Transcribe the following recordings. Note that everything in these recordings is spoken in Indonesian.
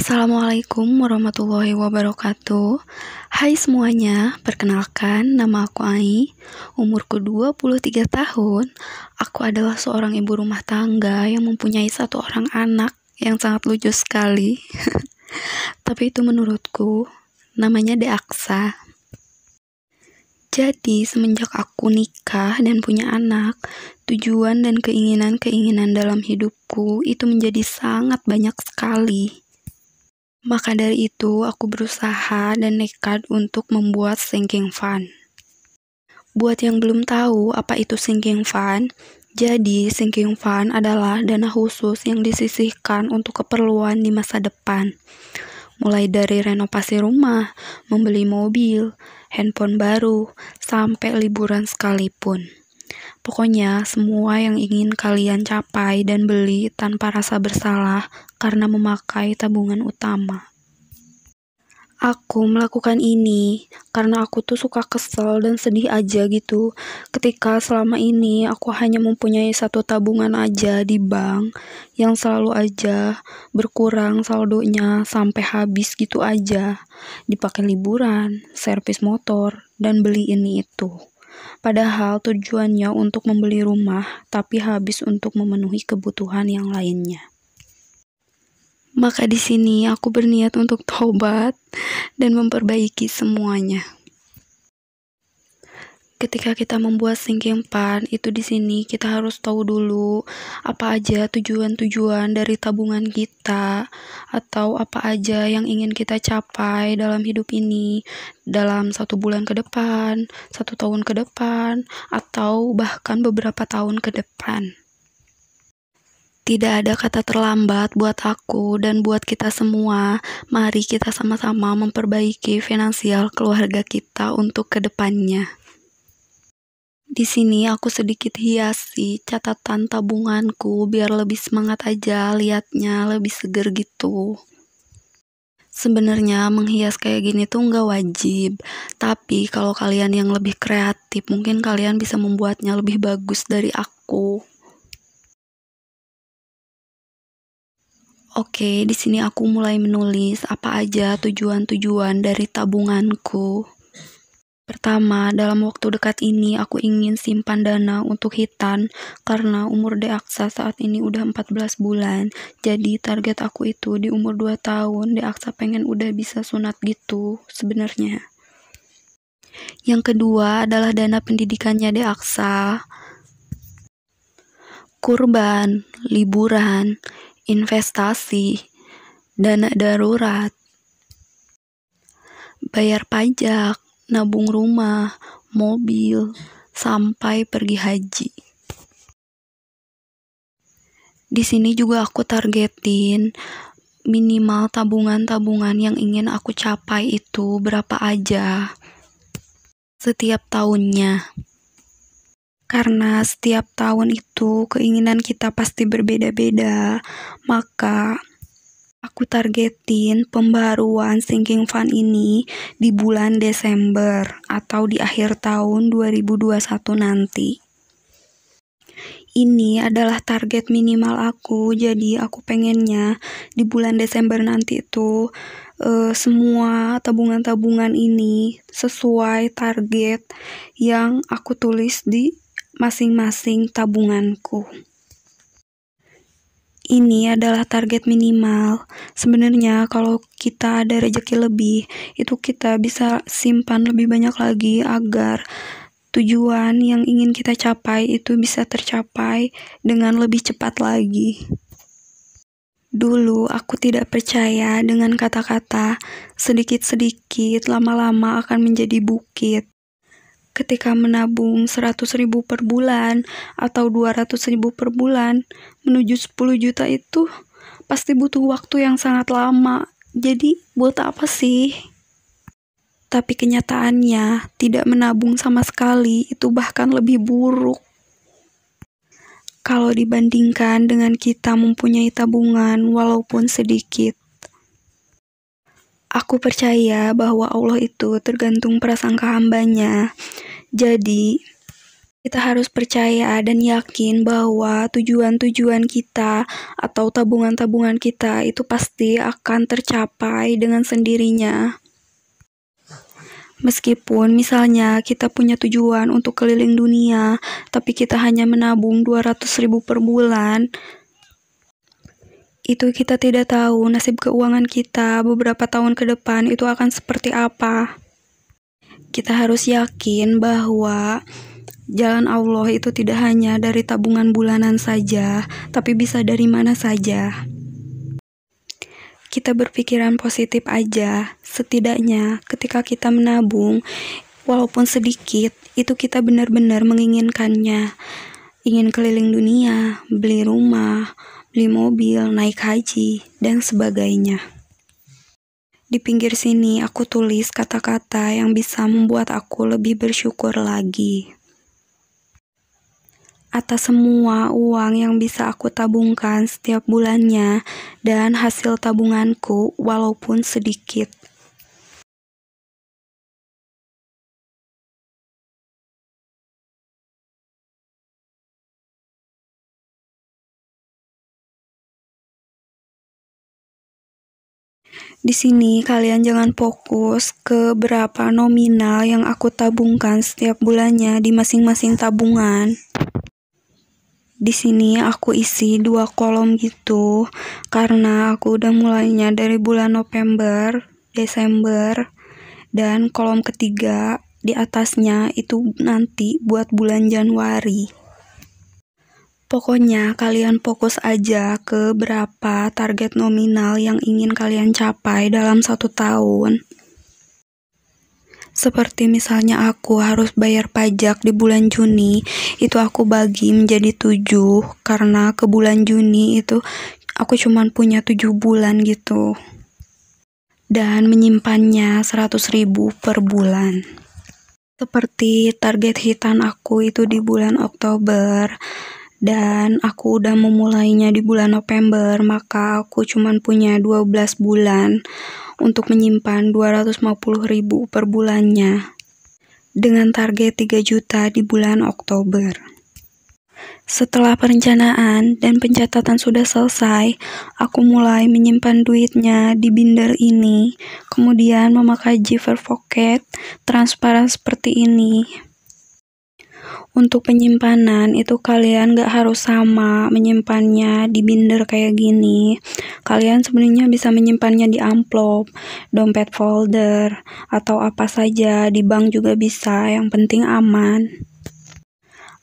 Assalamualaikum warahmatullahi wabarakatuh. Hai semuanya, perkenalkan nama aku Ai. Umurku 23 tahun. Aku adalah seorang ibu rumah tangga yang mempunyai satu orang anak yang sangat lucu sekali. Tapi itu menurutku, namanya Deaksa. Jadi semenjak aku nikah dan punya anak, tujuan dan keinginan-keinginan dalam hidupku itu menjadi sangat banyak sekali. Maka dari itu, aku berusaha dan nekat untuk membuat sinking fund. Buat yang belum tahu apa itu sinking fund, jadi sinking fund adalah dana khusus yang disisihkan untuk keperluan di masa depan. Mulai dari renovasi rumah, membeli mobil, handphone baru, sampai liburan sekalipun. Pokoknya semua yang ingin kalian capai dan beli tanpa rasa bersalah karena memakai tabungan utama. Aku melakukan ini karena aku tuh suka kesel dan sedih aja gitu ketika selama ini aku hanya mempunyai satu tabungan aja di bank yang selalu aja berkurang saldonya sampai habis gitu aja, dipakai liburan, servis motor, dan beli ini itu. Padahal tujuannya untuk membeli rumah, tapi habis untuk memenuhi kebutuhan yang lainnya. Maka di sini aku berniat untuk taubat dan memperbaiki semuanya. Ketika kita membuat sinking fund, itu di sini kita harus tahu dulu apa aja tujuan-tujuan dari tabungan kita, atau apa aja yang ingin kita capai dalam hidup ini, dalam 1 bulan ke depan, 1 tahun ke depan, atau bahkan beberapa tahun ke depan. Tidak ada kata terlambat buat aku dan buat kita semua. Mari kita sama-sama memperbaiki finansial keluarga kita untuk kedepannya. Di sini aku sedikit hiasi catatan tabunganku biar lebih semangat aja liatnya, lebih seger gitu. Sebenarnya menghias kayak gini tuh nggak wajib, tapi kalau kalian yang lebih kreatif, mungkin kalian bisa membuatnya lebih bagus dari aku. Oke, di sini aku mulai menulis apa aja tujuan-tujuan dari tabunganku. Pertama, dalam waktu dekat ini aku ingin simpan dana untuk hitan karena umur Deaksa saat ini udah 14 bulan. Jadi target aku itu di umur 2 tahun Deaksa pengen udah bisa sunat gitu sebenarnya. Yang kedua adalah dana pendidikannya Deaksa. Kurban, liburan, investasi, dana darurat, bayar pajak, nabung rumah, mobil, sampai pergi haji. Di sini juga aku targetin minimal tabungan-tabungan yang ingin aku capai itu berapa aja setiap tahunnya. Karena setiap tahun itu keinginan kita pasti berbeda-beda, maka aku targetin pembaruan sinking fund ini di bulan Desember atau di akhir tahun 2021 nanti. Ini adalah target minimal aku, jadi aku pengennya di bulan Desember nanti itu semua tabungan-tabungan ini sesuai target yang aku tulis di masing-masing tabunganku. Ini adalah target minimal. Sebenarnya kalau kita ada rezeki lebih, itu kita bisa simpan lebih banyak lagi agar tujuan yang ingin kita capai itu bisa tercapai dengan lebih cepat lagi. Dulu aku tidak percaya dengan kata-kata sedikit-sedikit lama-lama akan menjadi bukit. Ketika menabung 100.000 per bulan atau 200.000 per bulan menuju 10 juta itu pasti butuh waktu yang sangat lama. Jadi buat apa sih? Tapi kenyataannya tidak menabung sama sekali itu bahkan lebih buruk. Kalau dibandingkan dengan kita mempunyai tabungan walaupun sedikit. Aku percaya bahwa Allah itu tergantung prasangka hambanya. Jadi, Kita harus percaya dan yakin bahwa tujuan-tujuan kita atau tabungan-tabungan kita itu pasti akan tercapai dengan sendirinya. Meskipun misalnya kita punya tujuan untuk keliling dunia, tapi kita hanya menabung 200.000 per bulan, itu kita tidak tahu nasib keuangan kita beberapa tahun ke depan itu akan seperti apa. Kita harus yakin bahwa jalan Allah itu tidak hanya dari tabungan bulanan saja, tapi bisa dari mana saja. Kita berpikiran positif aja, setidaknya ketika kita menabung, walaupun sedikit, itu kita benar-benar menginginkannya. Ingin keliling dunia, beli rumah, beli mobil, naik haji, dan sebagainya. Di pinggir sini aku tulis kata-kata yang bisa membuat aku lebih bersyukur lagi. Atas semua uang yang bisa aku tabungkan setiap bulannya dan hasil tabunganku walaupun sedikit. Di sini kalian jangan fokus ke berapa nominal yang aku tabungkan setiap bulannya di masing-masing tabungan. Di sini aku isi 2 kolom gitu, karena aku udah mulainya dari bulan November, Desember, dan kolom ketiga di atasnya itu nanti buat bulan Januari. Pokoknya kalian fokus aja ke berapa target nominal yang ingin kalian capai dalam 1 tahun. Seperti misalnya aku harus bayar pajak di bulan Juni, itu aku bagi menjadi 7, karena ke bulan Juni itu aku cuman punya 7 bulan gitu. Dan menyimpannya 100.000 per bulan. Seperti target hitan aku itu di bulan Oktober, dan aku udah memulainya di bulan November, maka aku cuman punya 12 bulan untuk menyimpan 250.000 per bulannya dengan target 3 juta di bulan Oktober. Setelah perencanaan dan pencatatan sudah selesai, aku mulai menyimpan duitnya di binder ini, kemudian memakai zipper pocket transparan seperti ini. Untuk penyimpanan itu kalian gak harus sama menyimpannya di binder kayak gini. Kalian sebenarnya bisa menyimpannya di amplop, dompet folder, atau apa saja, di bank juga bisa, yang penting aman.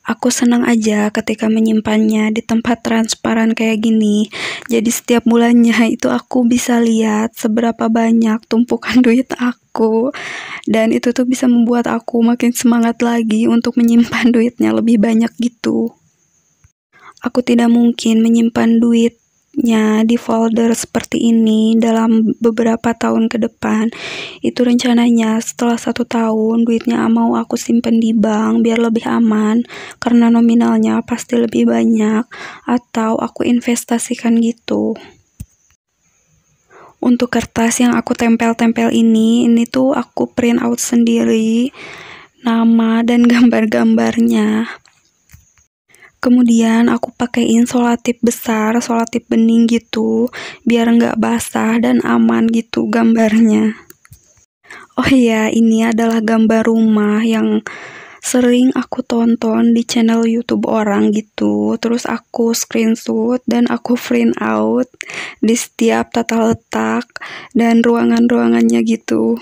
Aku senang aja ketika menyimpannya di tempat transparan kayak gini. Jadi setiap bulannya itu aku bisa lihat seberapa banyak tumpukan duit aku. Dan itu tuh bisa membuat aku makin semangat lagi untuk menyimpan duitnya lebih banyak gitu. Aku tidak mungkin menyimpan duitnya di folder seperti ini dalam beberapa tahun ke depan. Itu rencananya setelah 1 tahun duitnya mau aku simpen di bank biar lebih aman, karena nominalnya pasti lebih banyak, atau aku investasikan gitu. Untuk kertas yang aku tempel-tempel ini tuh aku print out sendiri nama dan gambar-gambarnya. Kemudian aku pakein solatip besar, solatip bening gitu, biar nggak basah dan aman gitu gambarnya. Oh iya, ini adalah gambar rumah yang sering aku tonton di channel YouTube orang gitu. Terus aku screenshot dan aku print out di setiap tata letak dan ruangan-ruangannya gitu.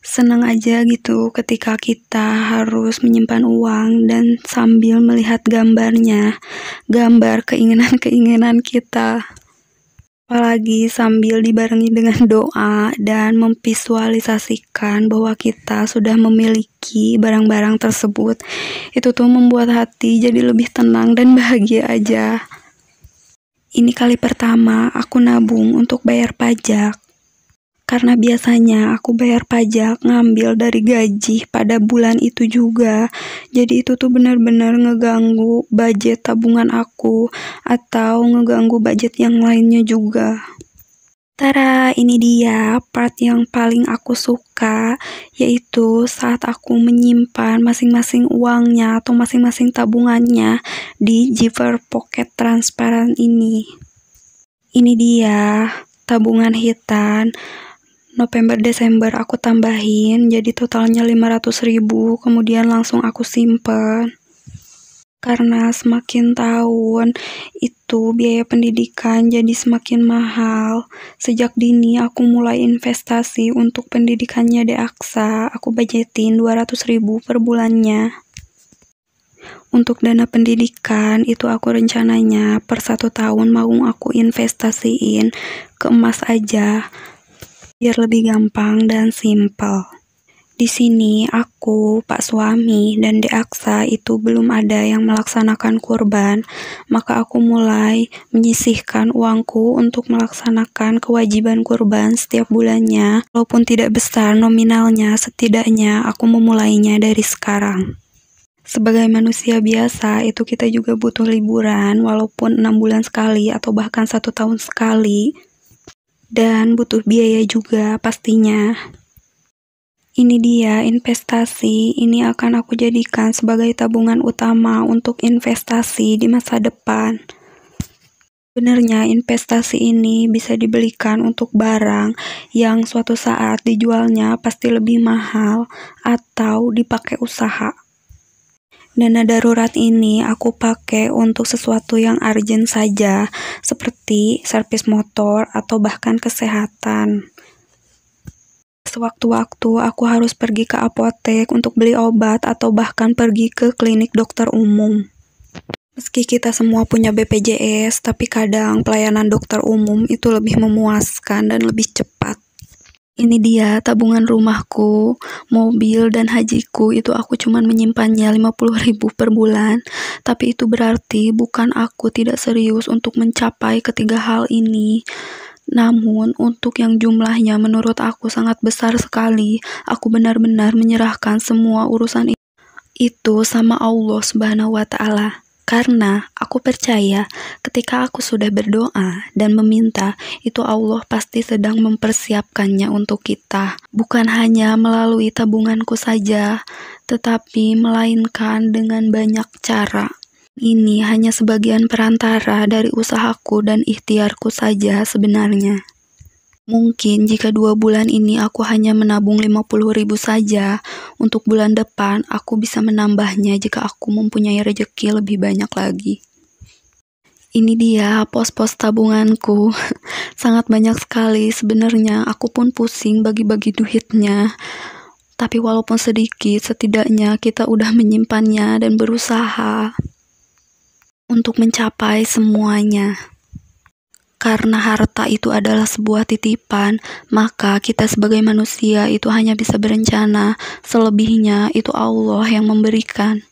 Senang aja gitu ketika kita harus menyimpan uang dan sambil melihat gambarnya, gambar keinginan-keinginan kita. Apalagi sambil dibarengi dengan doa dan memvisualisasikan bahwa kita sudah memiliki barang-barang tersebut. Itu tuh membuat hati jadi lebih tenang dan bahagia aja. Ini kali pertama aku nabung untuk bayar pajak. Karena biasanya aku bayar pajak ngambil dari gaji pada bulan itu juga. Jadi itu tuh benar-benar ngeganggu budget tabungan aku atau ngeganggu budget yang lainnya juga. Tara, ini dia part yang paling aku suka, yaitu saat aku menyimpan masing-masing uangnya atau masing-masing tabungannya di zipper pocket transparan ini. Ini dia tabungan hitan. November Desember aku tambahin jadi totalnya 500.000, kemudian langsung aku simpen. Karena semakin tahun itu biaya pendidikan jadi semakin mahal. Sejak dini aku mulai investasi untuk pendidikannya di Aksa. Aku budgetin 200.000 per bulannya. Untuk dana pendidikan itu aku rencananya per 1 tahun mau aku investasiin ke emas aja, biar lebih gampang dan simpel. Di sini aku, Pak Suami, dan di Aksa itu belum ada yang melaksanakan kurban, maka aku mulai menyisihkan uangku untuk melaksanakan kewajiban kurban setiap bulannya. Walaupun tidak besar nominalnya, setidaknya aku memulainya dari sekarang. Sebagai manusia biasa, itu kita juga butuh liburan, walaupun 6 bulan sekali atau bahkan 1 tahun sekali. Dan butuh biaya juga pastinya. Ini dia investasi, ini akan aku jadikan sebagai tabungan utama untuk investasi di masa depan. Sebenarnya investasi ini bisa dibelikan untuk barang yang suatu saat dijualnya pasti lebih mahal atau dipakai usaha. Dana darurat ini aku pakai untuk sesuatu yang urgent saja, seperti servis motor atau bahkan kesehatan. Sewaktu-waktu aku harus pergi ke apotek untuk beli obat atau bahkan pergi ke klinik dokter umum. Meski kita semua punya BPJS, tapi kadang pelayanan dokter umum itu lebih memuaskan dan lebih cepat. Ini dia tabungan rumahku, mobil, dan hajiku itu aku cuman menyimpannya 50.000 per bulan. Tapi itu berarti bukan aku tidak serius untuk mencapai ketiga hal ini. Namun, untuk yang jumlahnya menurut aku sangat besar sekali, aku benar-benar menyerahkan semua urusan itu sama Allah Subhanahu wa Ta'ala. Karena aku percaya ketika aku sudah berdoa dan meminta, itu Allah pasti sedang mempersiapkannya untuk kita. Bukan hanya melalui tabunganku saja, tetapi melainkan dengan banyak cara. Ini hanya sebagian perantara dari usahaku dan ikhtiarku saja sebenarnya. Mungkin jika 2 bulan ini aku hanya menabung 50.000 saja, untuk bulan depan aku bisa menambahnya jika aku mempunyai rezeki lebih banyak lagi. Ini dia pos-pos tabunganku. Sangat banyak sekali sebenarnya, aku pun pusing bagi-bagi duitnya. Tapi walaupun sedikit, setidaknya kita udah menyimpannya dan berusaha untuk mencapai semuanya. Karena harta itu adalah sebuah titipan, maka kita sebagai manusia itu hanya bisa berencana, selebihnya itu Allah yang memberikan.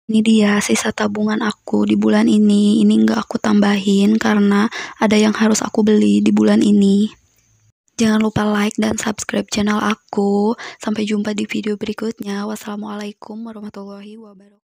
Ini dia sisa tabungan aku di bulan ini nggak aku tambahin karena ada yang harus aku beli di bulan ini. Jangan lupa like dan subscribe channel aku. Sampai jumpa di video berikutnya. Wassalamualaikum warahmatullahi wabarakatuh.